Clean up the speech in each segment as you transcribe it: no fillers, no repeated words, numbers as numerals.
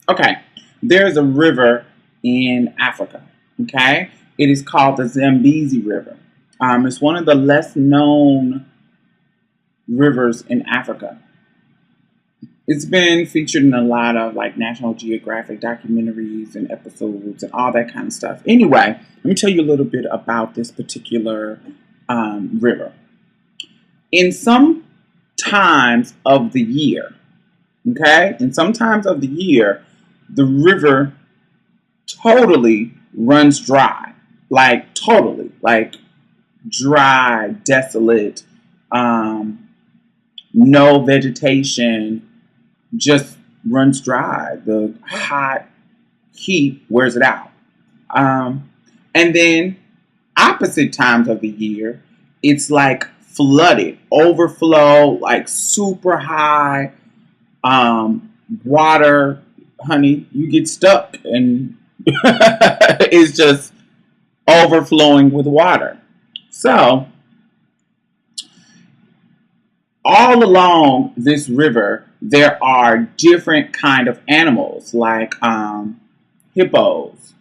Okay, there's a river in Africa. Okay, it is called the Zambezi River. It's one of the less known rivers in Africa. It's been featured in a lot of like National Geographic documentaries and episodes and all that kind of stuff. Anyway, let me tell you a little bit about this particular river. In some times of the year, okay, in some times of the year, the river totally runs dry, like totally, like dry, desolate, no vegetation, just runs dry. The hot heat wears it out. And then opposite times of the year, it's like flooded, overflow, like super high water. Honey, you get stuck and it's just overflowing with water. So all along this river, there are different kind of animals like hippos,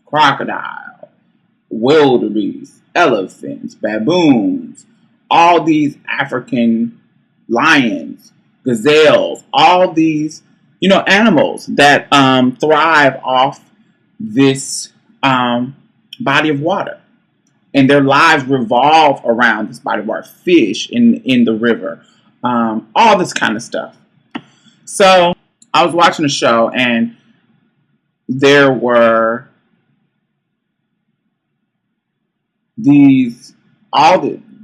crocodile, wildebeest, elephants, baboons, all these African lions, gazelles, all these, animals that thrive off this body of water. And their lives revolve around this body of water, fish in the river, all this kind of stuff. So I was watching a show and there were they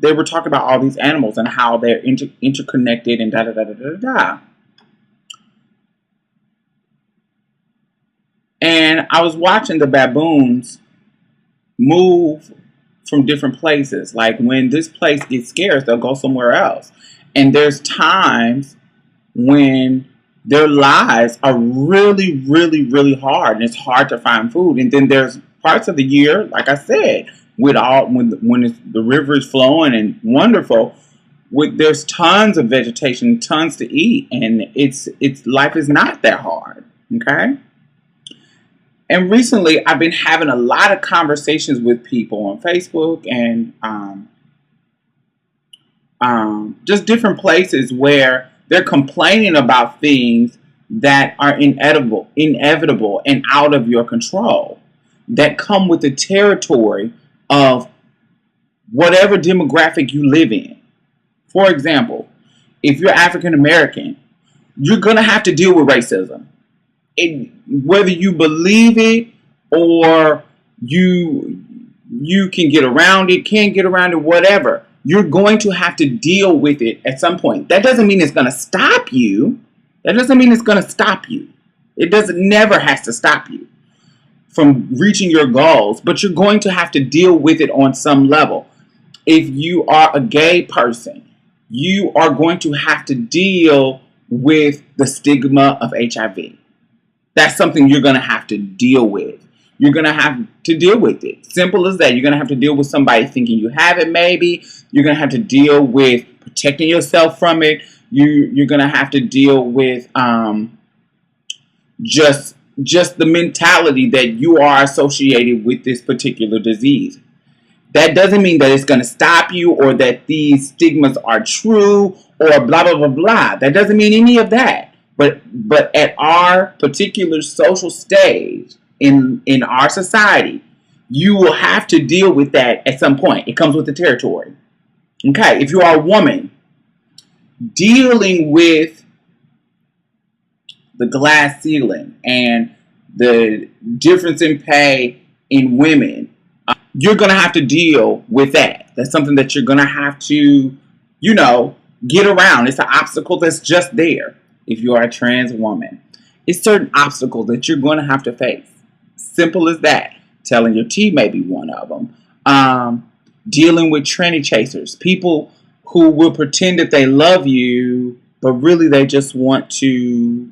were talking about all these animals and how they're interconnected and da da da da da da. And I was watching the baboons move from different places. Like when this place gets scarce, they'll go somewhere else. And there's times when their lives are really, really, really hard, and it's hard to find food. And then there's parts of the year, like I said, when the river is flowing and wonderful, there's tons of vegetation, tons to eat, and it's life is not that hard. Okay. And recently, I've been having a lot of conversations with people on Facebook and just different places where they're complaining about things that are inevitable, and out of your control, that come with the territory of whatever demographic you live in. For example, if you're African American, you're going to have to deal with racism. Whether you believe it or you can get around it, can't get around it, whatever, you're going to have to deal with it at some point. That doesn't mean it's going to stop you. It never has to stop you from reaching your goals, but you're going to have to deal with it on some level. If you are a gay person, you are going to have to deal with the stigma of HIV. That's something you're going to have to deal with. You're going to have to deal with it. Simple as that. You're going to have to deal with somebody thinking you have it, maybe. You're going to have to deal with protecting yourself from it. You're going to have to deal with just the mentality that you are associated with this particular disease. That doesn't mean that it's going to stop you or that these stigmas are true or blah, blah, blah, blah. That doesn't mean any of that. But at our particular social stage in our society, you will have to deal with that at some point. It comes with the territory. Okay, if you are a woman, dealing with the glass ceiling and the difference in pay in women, you're going to have to deal with that. That's something that you're going to have to, get around. It's an obstacle that's just there. If you are a trans woman, it's certain obstacles that you're going to have to face. Simple as that. Telling your tea may be one of them. Dealing with tranny chasers, people who will pretend that they love you, but really they just want to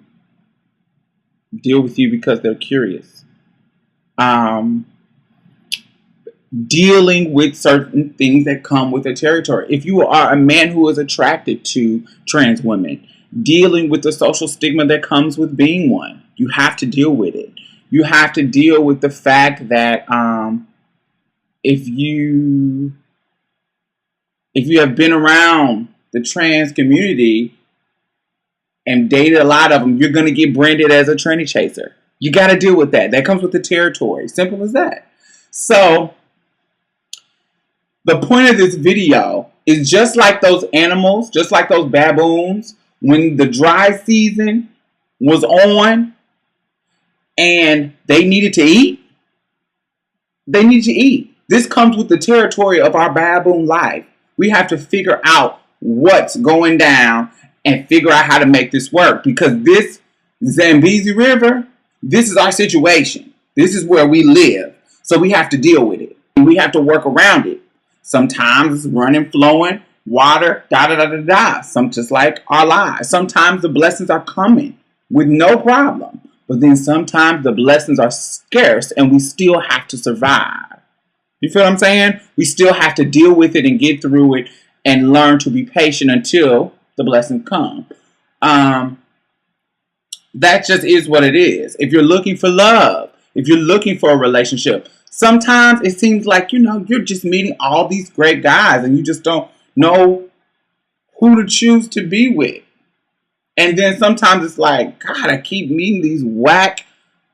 deal with you because they're curious. Dealing with certain things that come with the territory. If you are a man who is attracted to trans women, dealing with the social stigma that comes with being one. You have to deal with it. You have to deal with the fact that if you have been around the trans community and dated a lot of them, you're going to get branded as a tranny chaser. You got to deal with that. That comes with the territory. Simple as that. So the point of this video is just like those animals, just like those baboons, when the dry season was on and they needed to eat, they need to eat. This comes with the territory of our baboon life. We have to figure out what's going down and figure out how to make this work, because this Zambezi River, this is our situation. This is where we live. So we have to deal with it. We have to work around it. Sometimes it's running, flowing, water, da-da-da-da-da. Some just like our lives. Sometimes the blessings are coming with no problem. But then sometimes the blessings are scarce and we still have to survive. You feel what I'm saying? We still have to deal with it and get through it and learn to be patient until the blessings come. That just is what it is. If you're looking for love, if you're looking for a relationship, sometimes it seems like, you're just meeting all these great guys and you just don't know who to choose to be with. And then sometimes it's like, God, I keep meeting these whack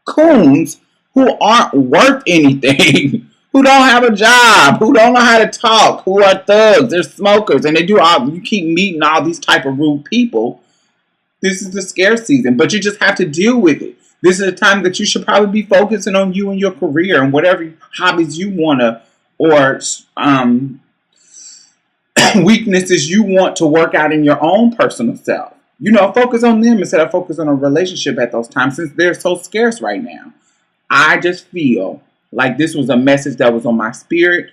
coons who aren't worth anything, who don't have a job, who don't know how to talk, who are thugs, they're smokers, and you keep meeting all these type of rude people. This is the scarce season, but you just have to deal with it. This is a time that you should probably be focusing on you and your career and whatever hobbies you want to, or weaknesses you want to work out in your own personal self. Focus on them instead of focus on a relationship at those times, since they're so scarce right now. I just feel like this was a message that was on my spirit.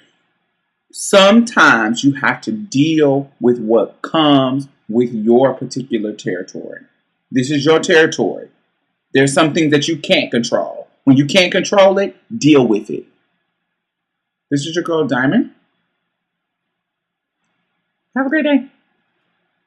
Sometimes you have to deal with what comes with your particular territory. This is your territory. There's some things that you can't control. When you can't control it, deal with it. This is your girl, Diamond. Have a great day.